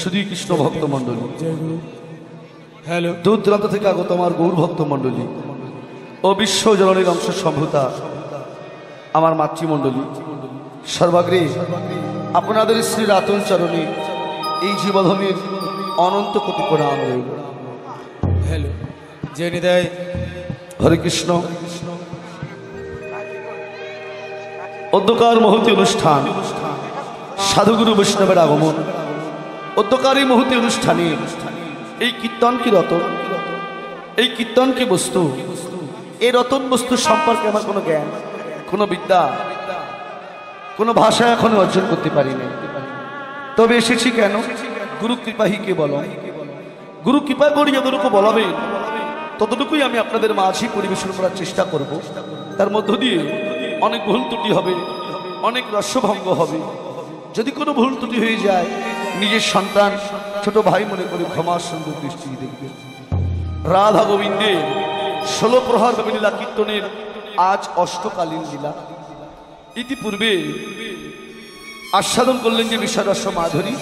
শ্রী কৃষ্ণ ভক্ত মণ্ডলী, হ্যালো, দূর দূরান্ত থেকে আগত আমার গৌর ভক্ত মণ্ডলী ও বিশ্বজননীর অংশ সম্ভূতা আমার মাতৃমণ্ডলী, সর্বাগ্রে আপনাদের শ্রী রাতন চরণে এই জীবধমের অনন্ত কোটি প্রণাম রইল। হ্যালো, যে নিদায় হরে কৃষ্ণ। অধ্যকার মহতি অনুষ্ঠান, সাধুগুরু বৈষ্ণবের আগমন। অধ্যকার এই মহতি অনুষ্ঠানে এই কীর্তন কি রতন, এই কীর্তন কি বস্তু, এই রতন বস্তু সম্পর্কে আমার কোনো জ্ঞান, কোনো বিদ্যা, কোনো ভাষা এখনো অর্জন করতে পারিনি। তবে এসেছি কেন? গুরু কৃপাহি কে বল, গুরু কৃপা করি যতটুকু বলাবে ততটুকুই আমি আপনাদের মাঝে পরিবেশন করার চেষ্টা করব। তার মধ্য দিয়ে অনেক ভুল ত্রুটি হবে, অনেক রস্যভঙ্গ হবে। যদি কোনো ভুল ত্রুটি হয়ে যায় নিজের সন্তান ছোট ভাই মনে করে ক্ষমা সুন্দর দৃষ্টি দেখবে। রাধা গোবিন্দের 16 প্রহর লীলা কীর্তনের আজ অষ্টকালীন লীলা। ইতিপূর্বে আস্বাদন করলেন যে বিষয়রস মাধুরী,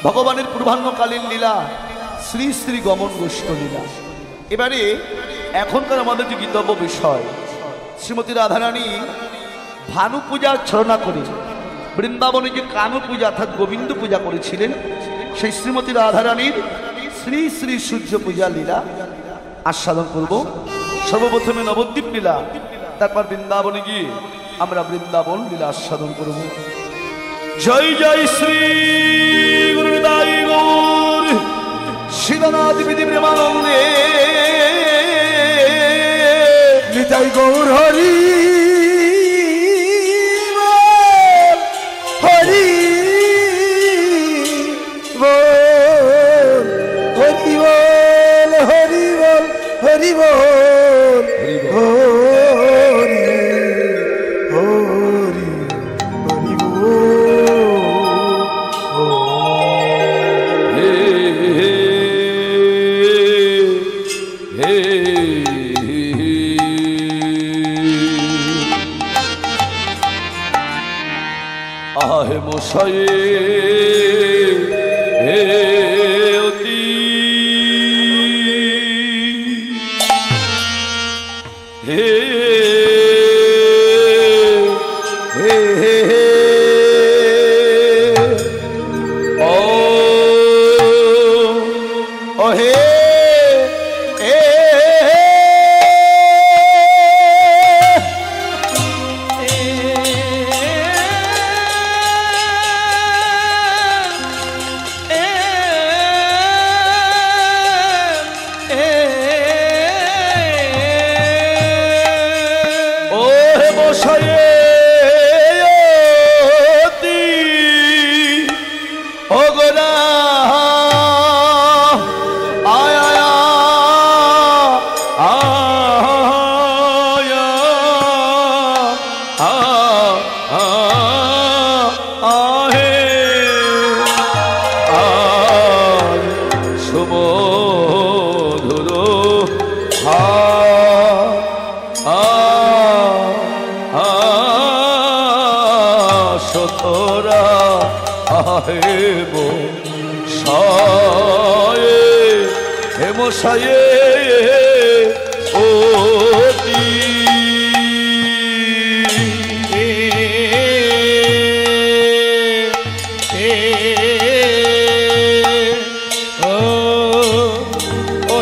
ভগবানের পূর্বাহ্নকালীন লীলা শ্রী শ্রী গমন গোষ্ঠ লীলা। এবারে এখনকার আমাদের যে গীতব্য বিষয়, শ্রীমতী রাধারানী ভানু পূজার ছলনা করে বৃন্দাবনে যে কানু পূজা অর্থাৎ গোবিন্দ পূজা করেছিলেন, সেই শ্রীমতী রাধারানীর শ্রী শ্রী সূর্য পূজা লীলা আস্বাদন করব। সর্বপ্রথমে নবদ্বীপ লীলা, তারপর বৃন্দাবনে গিয়ে আমরা বৃন্দাবন লীলা আস্বাদন করব। জয় জয় শ্রী গুরুদাই গৌর শিবনাথ বিধি প্রেমানন্দে নিতাই গৌর হরি হরি বল, হরি বল, হরি বল, হরি বল, হরি হরি হরি বল। হে হে আহে মশায়ে হে অতি হে হে হে হে ও ও হে মশায়ে অতি ও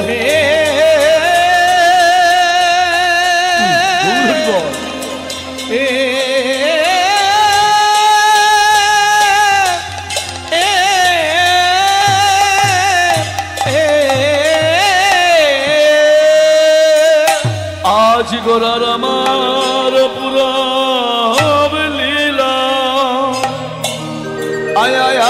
হে গোরার আমার পুরব লীলা আয় আয়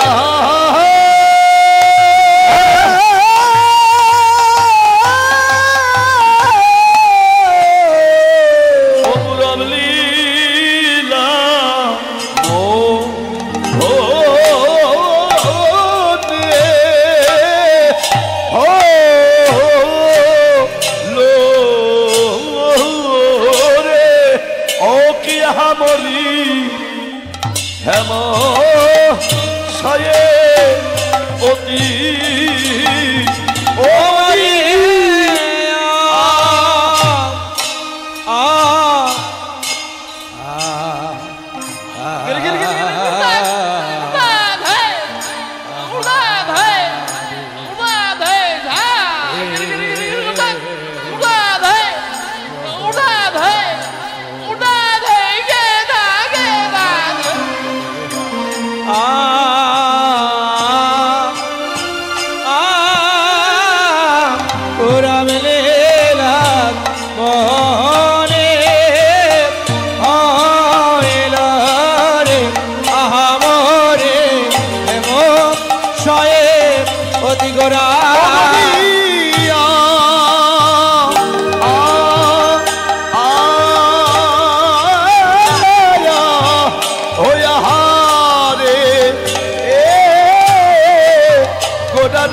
পুরব লীলা ও ও হেম সায়ে অতি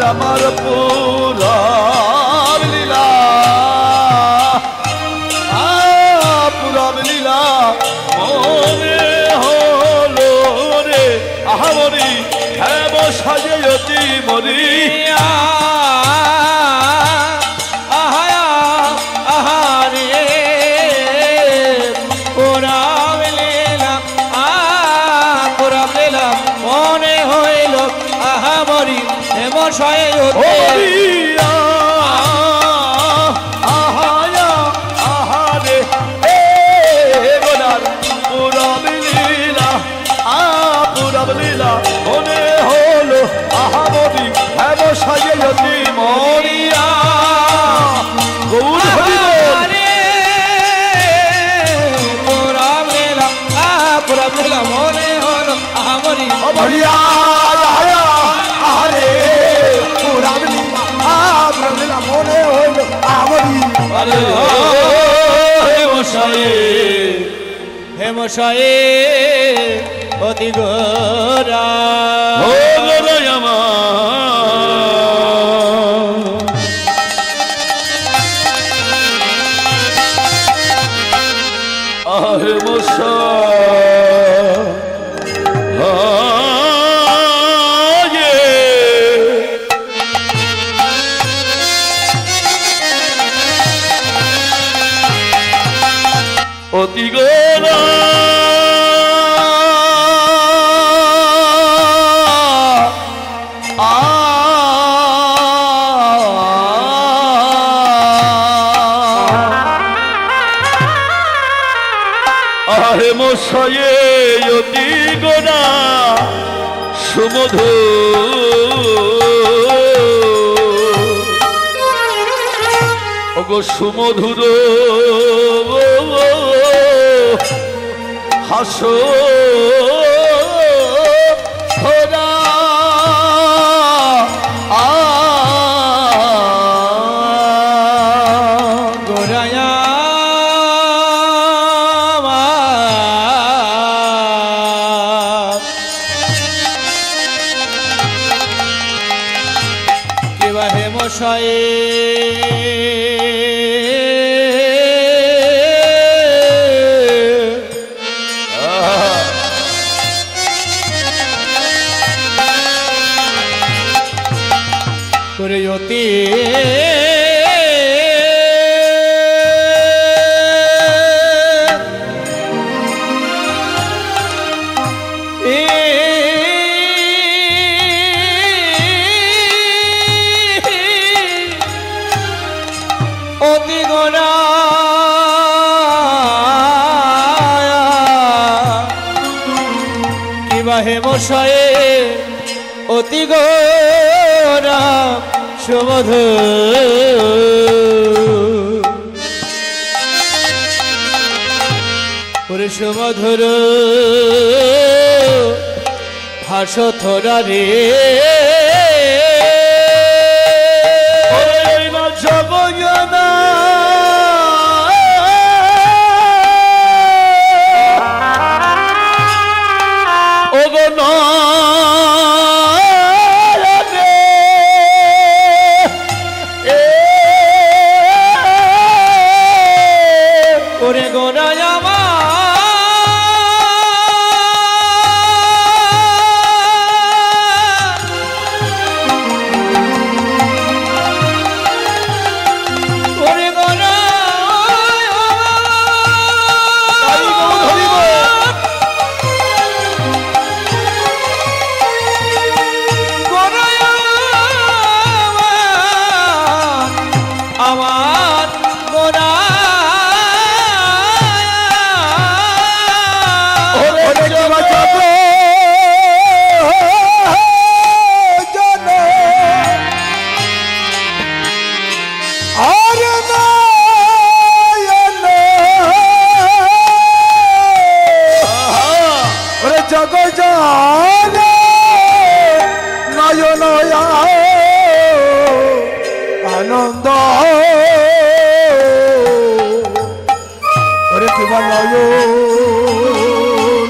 আমার পুরাণ লীলা পুরাণ লীলা মনে হলো রে আহামরি হেম সাজয়তি মরিয়া মনে হলো আহামরি হেম সাজয়তি মরিয়া গৌর মনে হলো আহামরি মরিয়া আরে পুরাণ লীলা মনে হলো আহামরি হেমশয়ে অতি গোরা আহে মশা অতি গোরা আহে মশায়ে অতি গোরা সুমধু ওগো সুমধুর হাসো খোদা গোরায়া কেবা হেমশয়ে অতি অতি গোরা কিবা হেমশয়ে অতি গোরা সুমধু সুমধুর হাস থোরা রে জগনা ওগো ওরে গোরায়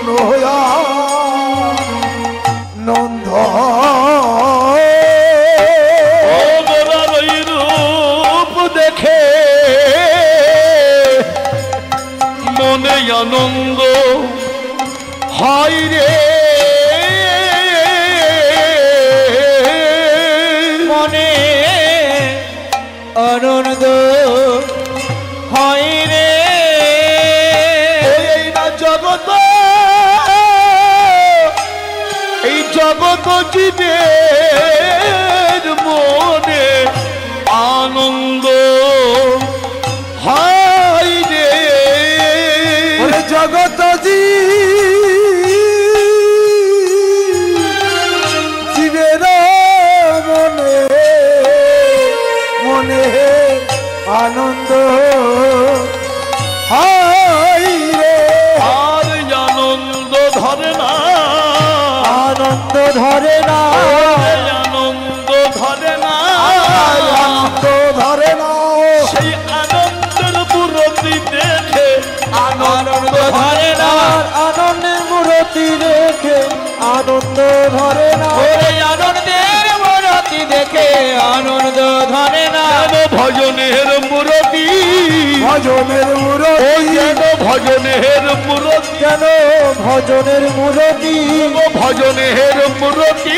নয়া নন্দ ও গোরার ওই রূপ দেখে মনে আনন্দ হয় রে, মনে আনন্দ হয় রে। এই না জগত, এই জগত জীবের মনে আনন্দ হয় রে। ওরে জগত জীবের মনে মনে আনন্দ হয় রে। আর আনন্দ ধরে না, আনন্দ ধরে না, আনন্দ ধরে না, আনন্দ ধরে না। সেই আনন্দের মূর্তি দেখে আনন্দ ধরে না, আনন্দের মূর্তি দেখে আনন্দ ধরে না। ওই আনন্দের মূর্তি দেখে আনন্দ ধরে না। ভজনের মূর্তি, ভজনের মুরতি, যেন ভজনের মূর্তি, যেন ভজনের মূর্তি, ভজনের মূর্তি,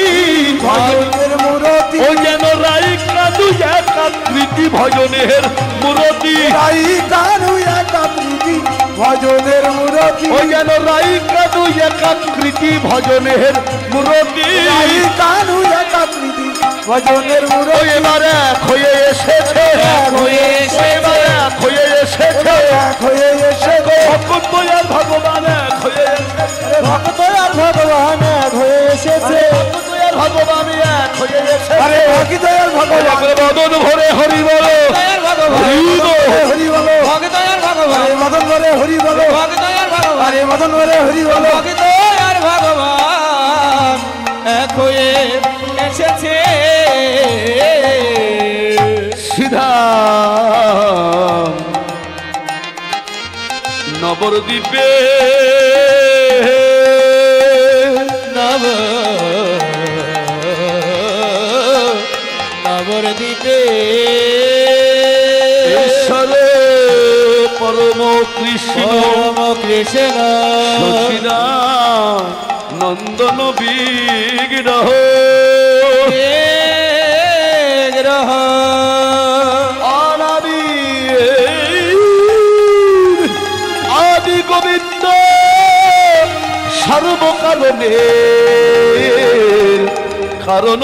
ভজনের মুরতি, ও যেন রাইকা দুই একাকৃতি ভজনের মূর্তি, রাই কানু একাকৃতি ভজনের মুরতি, ও যেন রাইকা দুই একাকৃতি ভজনের মূর্তি। রাই কানু একাকৃতি ভজনের ও মুরতি। এবার এক হয়ে এসেছে, এক হয়ে এসেছে, এবার এক হয়ে এসেছে, এক হয়ে এসে ভক্ত আর ভগবান এক হয়ে এসেছে, ভক্ত আর ভগবান এক হয়ে এসেছে। ভক্ত আর ভগবান এক হয়ে এসেছে। আরে বাকি দয়াল ভগবান একবারে বদন ভরে হরি বলো, দয়ার ভগবান, হরি বলো। হরি বলো। ভক্ত আর ভগবান, আরে মদন বলে হরি বলো। ভক্ত আর ভগবান, আরে মদন বলে হরি বলো। ভক্ত আর ভগবান এক হয়ে এসেছে। সিধা নবদ্বীপে নব নবদ্বীপে ঈশ্বরে পরম কৃষ্ণ পরম কৃষ্ণ সচিদা নন্দন বিগ্রহ গ্রহ অনাদি আদি গোবিন্দ সর্বকারণে কারণ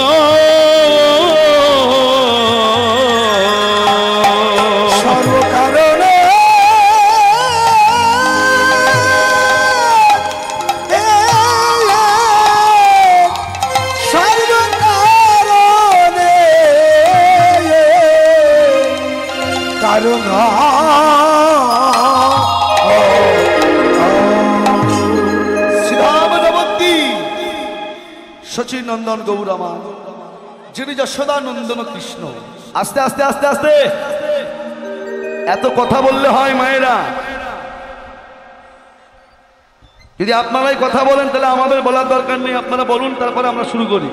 সর্বকারণে সর্বকারণে কারণ শ্রীরামনবদ্বী শচী নন্দন গৌরামা যিনি যশোদা নন্দন কৃষ্ণ। আস্তে আস্তে আস্তে আস্তে, এত কথা বললে হয় মায়েরা? যদি আপনারাই কথা বলেন তাহলে আমাদের বলার দরকার নেই, আপনারা বলুন তারপরে আমরা শুরু করি।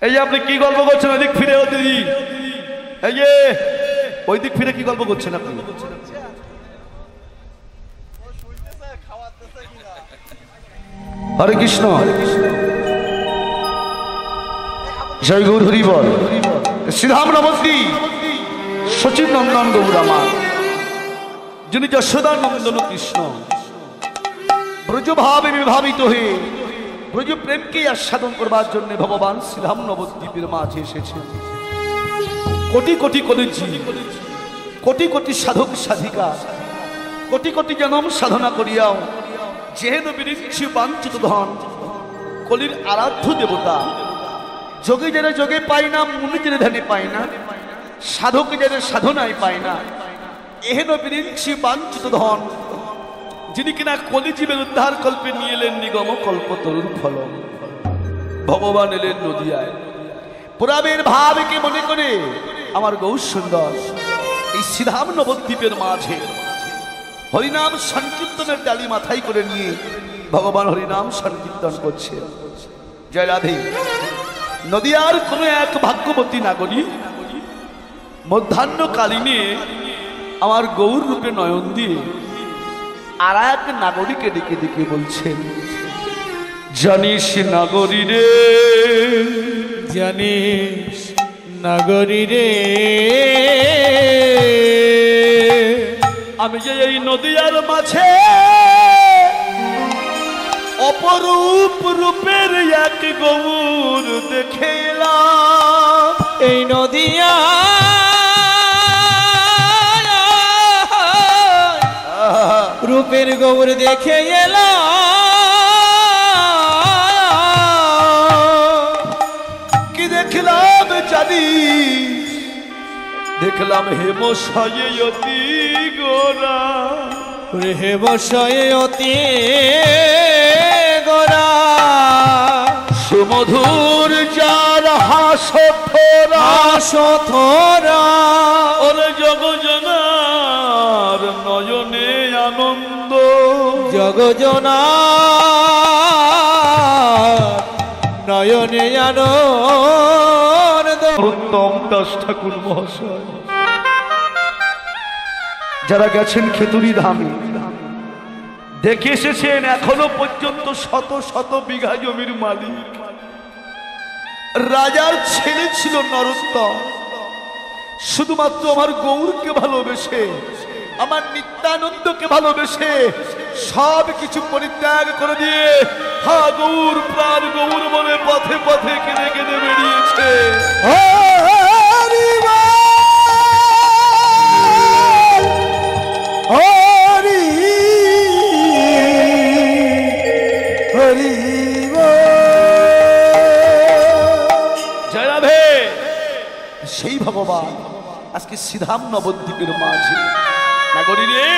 এই যে আপনি কি গল্প করছেন ওইদিক ফিরে, ও দিদি এই যে ওইদিক ফিরে কি গল্প করছেন আপনি? হরে কৃষ্ণ, জয় গৌর হরি বল। শ্রীরাম নবদ্বী শচী নন্দন গৌরামা যিনি যশোদা নন্দন কৃষ্ণ ব্রজ ভাবে বিভাবিত হয়ে ব্রজ প্রেমকে আস্বাদন করবার জন্য ভগবান শ্রীরাম নবদ্বীপের মাঝে এসেছেন। কোটি কোটি কলেজি, কোটি কোটি সাধক সাধিকা, কোটি কোটি জনম সাধনা করিয়াও যেহেতু বিরিঞ্চি বাঞ্ছিত ধন কলির আরাধ্য দেবতা যোগে যারা যোগে পায় না, মুনি যারা ধ্যানে পায় না, সাধক যারা সাধনায় পায় না, এহেন বিরিঞ্চি বাঞ্ছিত ধন যিনি কিনা কলিজীবের উদ্ধার কল্পে নিয়ে এলেন নিগম কল্প তরুণ ফল। ভগবান এলেন নদিয়ায় পুরাবের ভাবকে মনে করে আমার গৌর সুন্দর এই শ্রীধাম নবদ্বীপের মাঝে হরিনাম সংকীর্তনের ডালি মাথায় করে নিয়ে ভগবান হরিনাম সংকীর্তন করছে। জয় রাধে। নদিয়ার কোনো এক ভাগ্যবতী নাগরী মধ্যাহ্নকালীনে আমার গৌর রূপে নয়ন দিয়ে আর এক নাগরীকে ডেকে ডেকে বলছেন, জানিস নাগরী রে, জানিস নাগরী রে, আমি যে এই নদিয়ার মাঝে অপরূপ রূপের এক গৌর দেখে এলাম। এই নদিয়া রূপের গৌর দেখে এলাম। কি দেখলাম জানি, দেখলাম হেমশয়ে অতি গোরা, হে বসয়ে অতি গোরা, সুমধুর যার হাসথরা, হাসথরা, ওরে জগজনার নয়নে আনন্দ, জগজনা নয়নে আনন্দ। উত্তম দাস ঠাকুর মহাশয় যারা গেছেন খেতুরি ধামে দেখে এসেছেন, এখনো পর্যন্ত শত শত বিঘা জমির মালিক, রাজার ছেলে ছিল নরোত্তম, শুধুমাত্র আমার গৌরকে ভালোবেসে, আমার নিত্যানন্দকে ভালোবেসে সব কিছু পরিত্যাগ করে দিয়ে হা গৌর প্রাণ গৌর বলে পথে পথে কেঁদে কেঁদে বেরিয়েছে। হরি হরি হরি জয় রাধে। সেই ভগবান আজকে শ্রীধাম নবদ্বীপের মাঝে নাগরী রে,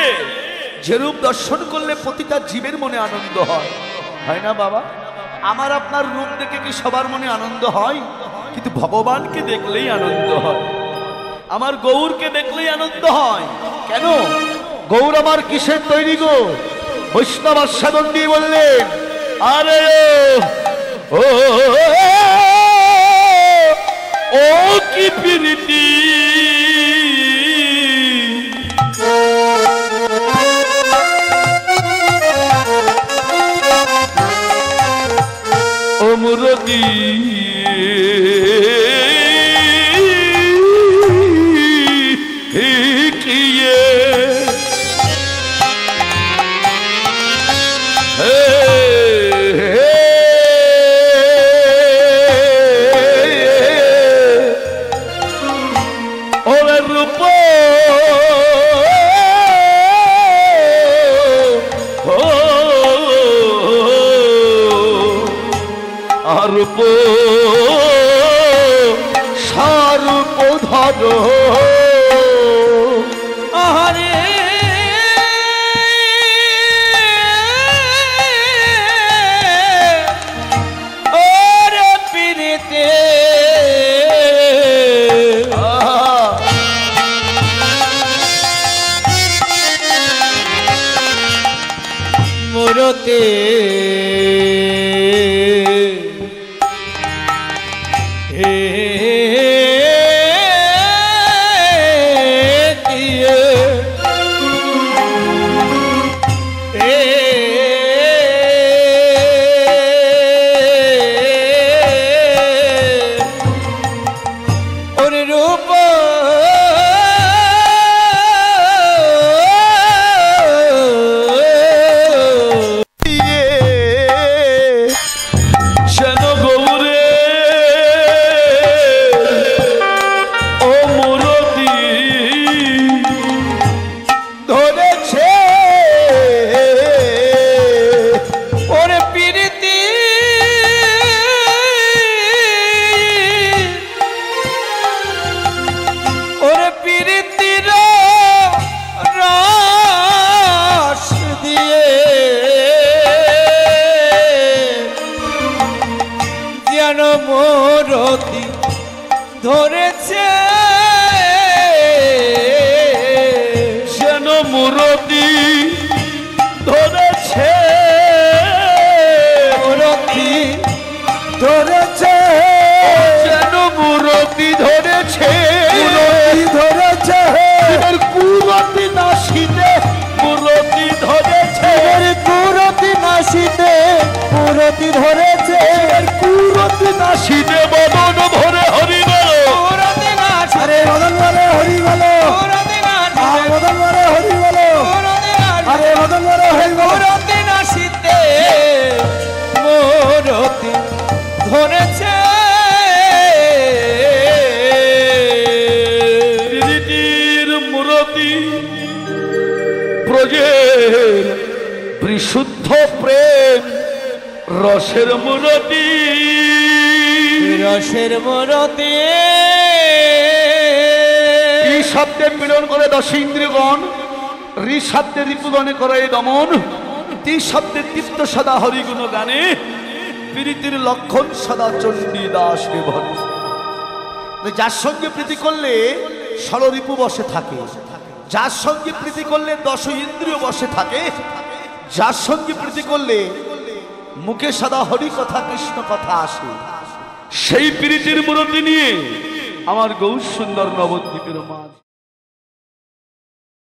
যেরূপ দর্শন করলে প্রতিটা জীবের মনে আনন্দ হয়, হয় না বাবা? আমার আপনার রূপ দেখে কি সবার মনে আনন্দ হয়? কিন্তু ভগবানকে দেখলেই আনন্দ হয়, আমার গৌরকে দেখলেই আনন্দ হয়। কেন? গৌর আমার কিসের তৈরি গো? বৈষ্ণব আস্বাদন দিয়ে বললেন, আরে ও ও কি প্রীতি, ও মুরতি কিয়ে রূপ সারূপ ধর আহারে ওরে পিরিতে মোরতে হে মূরতি ধরেছে মূরতি ধরেছে যেন মূরতি ধরেছে মূরতি ধরেছে এবার কুরতি নাসিতে মূরতি ধরেছে মূরতি নাসিতে মূরতি ধরেছে কুরতি নাসিতে বদন ভরে হরি বলো মূরতি নাচ আরে মদন বলে হরি বলো মূরতি নাচ মদন বলে হরি বলো মূরতি নাচ আরে মদন বলে হরি বলো মূরতি নাচিতে মূরতি ধরেছে প্রীতির মূরতি ব্রজের বিশুদ্ধ প্রেম রসের মূরতি রসের মূরতি এই শব্দে পীড়ন করে দশ ইন্দ্রিয়গণ, ঋ শব্দে রিপুগণে করে দমন, তি শব্দে তৃপ্ত সদা হরিগুণ গানে, প্রীতির লক্ষণ সদা চণ্ডী দাস ভন। যার সঙ্গে প্রীতি করলে ষড়রিপু বসে থাকে, যার সঙ্গে প্রীতি করলে দশ ইন্দ্রিয় বসে থাকে, যার সঙ্গে প্রীতি করলে মুখে সদা হরি কথা কৃষ্ণ কথা আসে, সেই প্রীতির মূরতি নিয়ে আমার গৌর সুন্দর নবদ্বীপের মাঝ